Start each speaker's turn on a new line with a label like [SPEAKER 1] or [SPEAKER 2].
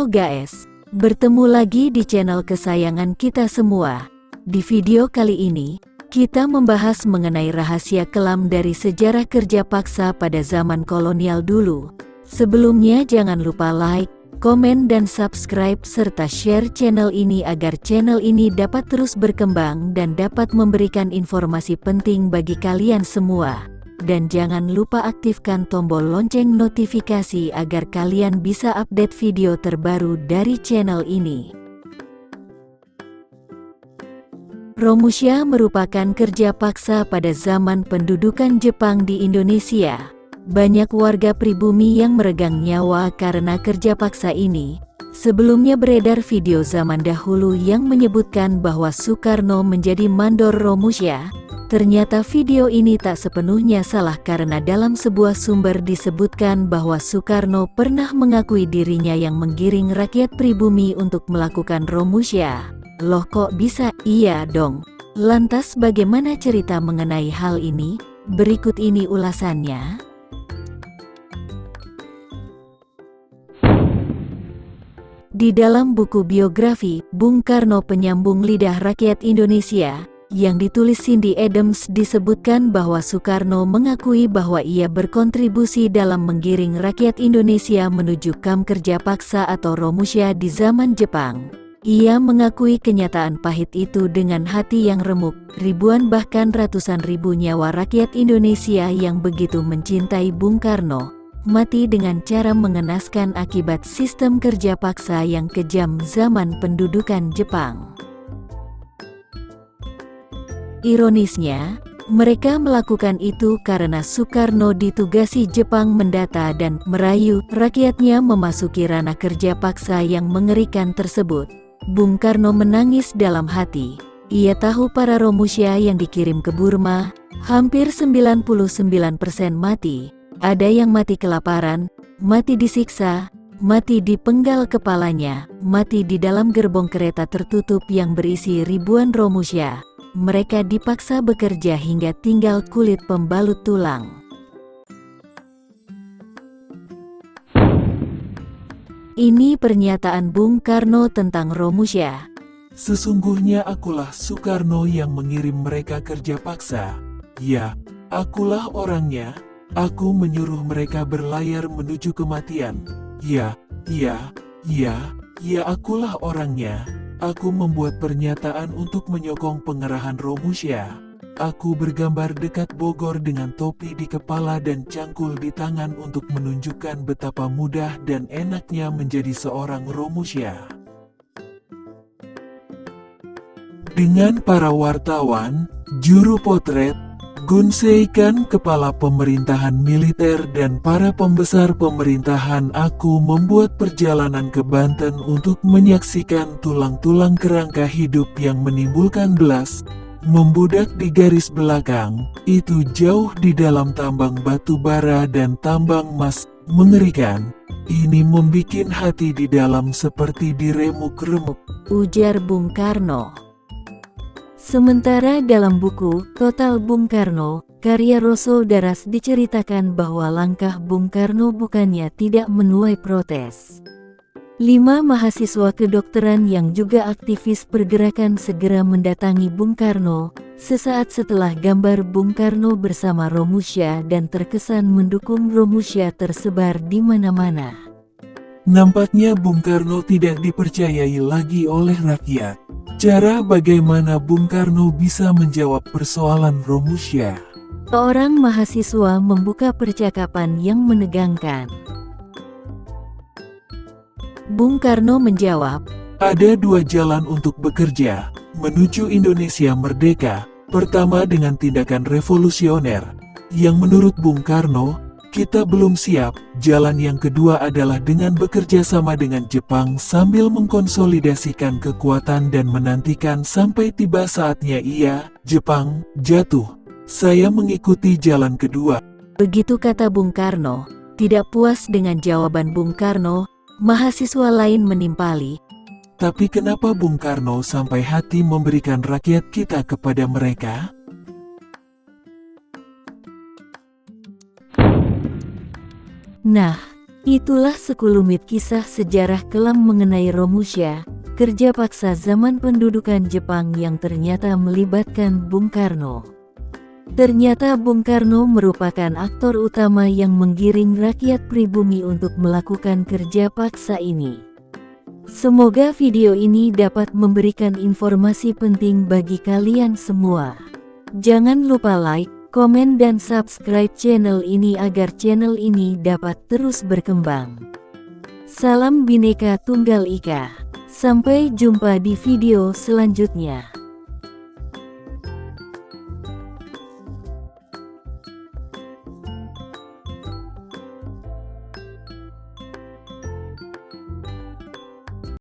[SPEAKER 1] Halo guys, bertemu lagi di channel kesayangan kita semua. Di video kali ini, kita membahas mengenai rahasia kelam dari sejarah kerja paksa pada zaman kolonial dulu. Sebelumnya jangan lupa like, komen dan subscribe serta share channel ini agar channel ini dapat terus berkembang dan dapat memberikan informasi penting bagi kalian semua. Dan jangan lupa aktifkan tombol lonceng notifikasi agar kalian bisa update video terbaru dari channel ini. Romusha merupakan kerja paksa pada zaman pendudukan Jepang di Indonesia. Banyak warga pribumi yang meregang nyawa karena kerja paksa ini. Sebelumnya beredar video zaman dahulu yang menyebutkan bahwa Soekarno menjadi mandor Romusha. Ternyata video ini tak sepenuhnya salah karena dalam sebuah sumber disebutkan bahwa Soekarno pernah mengakui dirinya yang menggiring rakyat pribumi untuk melakukan Romusha. Loh kok bisa? Iya dong. Lantas bagaimana cerita mengenai hal ini? Berikut ini ulasannya. Di dalam buku biografi Bung Karno Penyambung Lidah Rakyat Indonesia yang ditulis Cindy Adams disebutkan bahwa Soekarno mengakui bahwa ia berkontribusi dalam menggiring rakyat Indonesia menuju kamp kerja paksa atau Romusha di zaman Jepang. Ia mengakui kenyataan pahit itu dengan hati yang remuk. Ribuan bahkan ratusan ribu nyawa rakyat Indonesia yang begitu mencintai Bung Karno mati dengan cara mengenaskan akibat sistem kerja paksa yang kejam zaman pendudukan Jepang. Ironisnya, mereka melakukan itu karena Soekarno ditugasi Jepang mendata dan merayu rakyatnya memasuki ranah kerja paksa yang mengerikan tersebut. Bung Karno menangis dalam hati. Ia tahu para Romusha yang dikirim ke Burma, hampir 99% mati. Ada yang mati kelaparan, mati disiksa, mati dipenggal kepalanya, mati di dalam gerbong kereta tertutup yang berisi ribuan Romusha. Mereka dipaksa bekerja hingga tinggal kulit pembalut tulang. Ini pernyataan Bung Karno tentang Romusha.
[SPEAKER 2] Sesungguhnya akulah Soekarno yang mengirim mereka kerja paksa. Ya, akulah orangnya. Aku menyuruh mereka berlayar menuju kematian. Ya, akulah orangnya. Aku membuat pernyataan untuk menyokong pengerahan Romusha. Aku bergambar dekat Bogor dengan topi di kepala dan cangkul di tangan untuk menunjukkan betapa mudah dan enaknya menjadi seorang Romusha. Dengan para wartawan, juru potret, gunsekan kepala pemerintahan militer dan para pembesar pemerintahan, aku membuat perjalanan ke Banten untuk menyaksikan tulang-tulang kerangka hidup yang menimbulkan belas, membudak di garis belakang, itu jauh di dalam tambang batu bara dan tambang emas, mengerikan. Ini membikin hati di dalam seperti diremuk-remuk,
[SPEAKER 1] ujar Bung Karno. Sementara dalam buku Total Bung Karno, karya Rosso Daras diceritakan bahwa langkah Bung Karno bukannya tidak menuai protes. 5 mahasiswa kedokteran yang juga aktivis pergerakan segera mendatangi Bung Karno, sesaat setelah gambar Bung Karno bersama Romusha dan terkesan mendukung Romusha tersebar di mana-mana.
[SPEAKER 2] Nampaknya Bung Karno tidak dipercayai lagi oleh rakyat. Cara bagaimana Bung Karno bisa menjawab persoalan Romusha?
[SPEAKER 1] Seorang mahasiswa membuka percakapan yang menegangkan. Bung Karno menjawab,
[SPEAKER 2] ada 2 jalan untuk bekerja menuju Indonesia merdeka. Pertama dengan tindakan revolusioner, yang menurut Bung Karno, kita belum siap. Jalan yang kedua adalah dengan bekerja sama dengan Jepang sambil mengkonsolidasikan kekuatan dan menantikan sampai tiba saatnya Jepang, jatuh. Saya mengikuti jalan kedua.
[SPEAKER 1] Begitu kata Bung Karno. Tidak puas dengan jawaban Bung Karno, mahasiswa lain menimpali.
[SPEAKER 2] Tapi kenapa Bung Karno sampai hati memberikan rakyat kita kepada mereka?
[SPEAKER 1] Nah, Itulah sekelumit kisah sejarah kelam mengenai Romusha, kerja paksa zaman pendudukan Jepang yang ternyata melibatkan Bung Karno. Ternyata Bung Karno merupakan aktor utama yang menggiring rakyat pribumi untuk melakukan kerja paksa ini. Semoga video ini dapat memberikan informasi penting bagi kalian semua. Jangan lupa like, komen dan subscribe channel ini agar channel ini dapat terus berkembang. Salam Bhinneka Tunggal Ika. Sampai jumpa di video selanjutnya.